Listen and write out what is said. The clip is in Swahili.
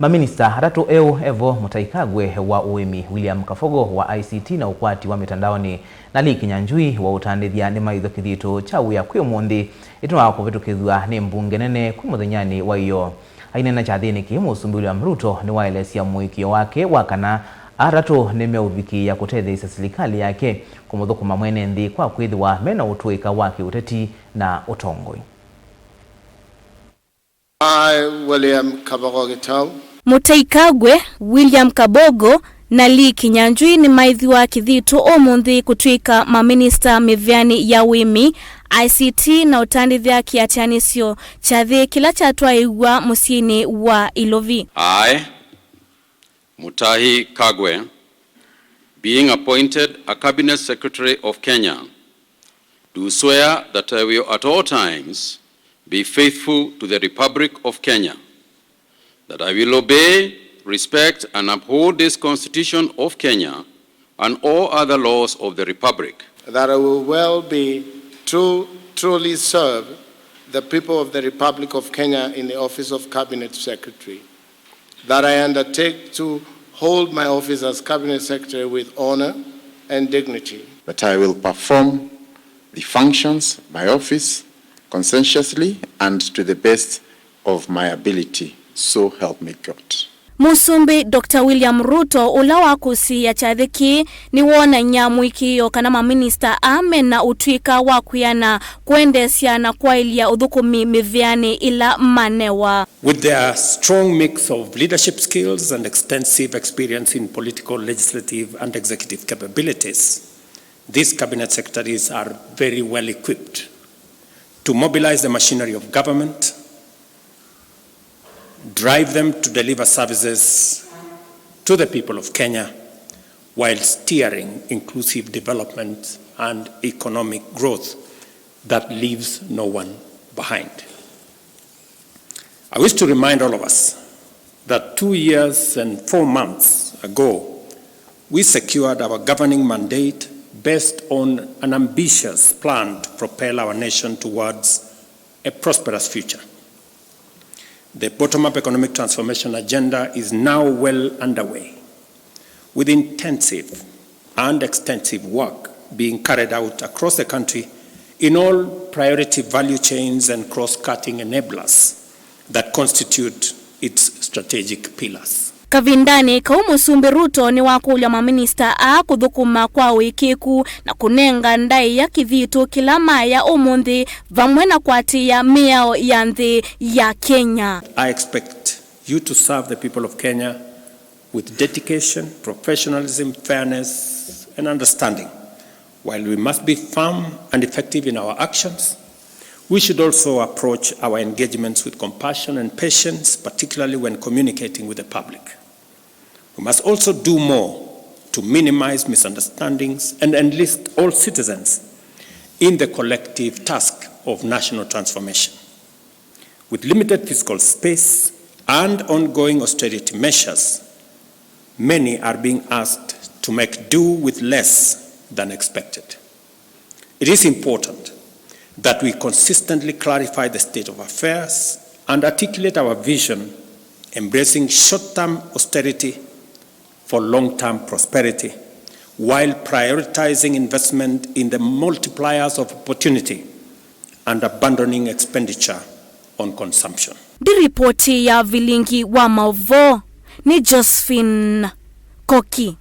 Maminista atatu Evo Mutahi Kagwe wa uimi, William Kabogo wa ICT na ukwati wa mitandaoni, na Lee Kinyanjui wa utandithya nimaithwa Kithitu chawia kwi umunmthi itina kuvitukithw'a ni mbunge nene kwi muthenyani wa iyoo. Ainena chathiniki musumbi William Ruto ni waelesia muikio wake wakana atatu ni meuviki ya kutetheisya serikali yake kumuthukuma mwene nthi kwa kwithw'A mena utwika wa kiuteti na utongoi. William Kabogo Mutahi Kagwe, William Kabogo na Lee Kinyanjui nimaithwa Kithitu umunmthi Kutwika Maminista mivyani ya uimi, ICT na utandithya kiatianisyo chathi kila chatwaigwa musiini wa Ilovi. I, Mutahi Kagwe, being appointed a Cabinet Secretary of Kenya, do swear that I will at all times be faithful to the Republic of Kenya, that I will obey, respect, and uphold this Constitution of Kenya and all other laws of the Republic. That I will truly serve the people of the Republic of Kenya in the office of Cabinet Secretary. That I undertake to hold my office as Cabinet Secretary with honor and dignity. That I will perform the functions of my office conscientiously and to the best of my ability. So help me God. Musumbi Dr. William Ruto ulawa kusia chathiki ni wona nyamwikio kana Maminista na utwika wa kuyana kuendesya na kwailia uthukumi mivyani ila manewa. With their strong mix of leadership skills and extensive experience in political, legislative and executive capabilities, these cabinet secretaries are very well equipped to mobilize the machinery of government, drive them to deliver services to the people of Kenya while steering inclusive development and economic growth that leaves no one behind. I wish to remind all of us that 2 years and 4 months ago, we secured our governing mandate based on an ambitious plan to propel our nation towards a prosperous future. The bottom-up economic transformation agenda is now well underway, with intensive and extensive work being carried out across the country in all priority value chains and cross-cutting enablers that constitute its strategic pillars. Kavindani musumbi Ruto ni wakulia Maminista kuthukuma kwa wikiku na kunenga ndai ya Kithitu kila maya umunmthi vamwe na kwatia miao ya nthi ya Kenya. I expect you to serve the people of Kenya with dedication, professionalism, fairness and understanding. While we must be firm and effective in our actions, we should also approach our engagements with compassion and patience, particularly when communicating with the public. We must also do more to minimize misunderstandings and enlist all citizens in the collective task of national transformation. With limited fiscal space and ongoing austerity measures, many are being asked to make do with less than expected. It is important that we consistently clarify the state of affairs and articulate our vision, embracing short-term austerity for long-term prosperity, while prioritizing investment in the multipliers of opportunity and abandoning expenditure on consumption. Di ripoti ya vilingi wa Mavo ni Josephine Koki.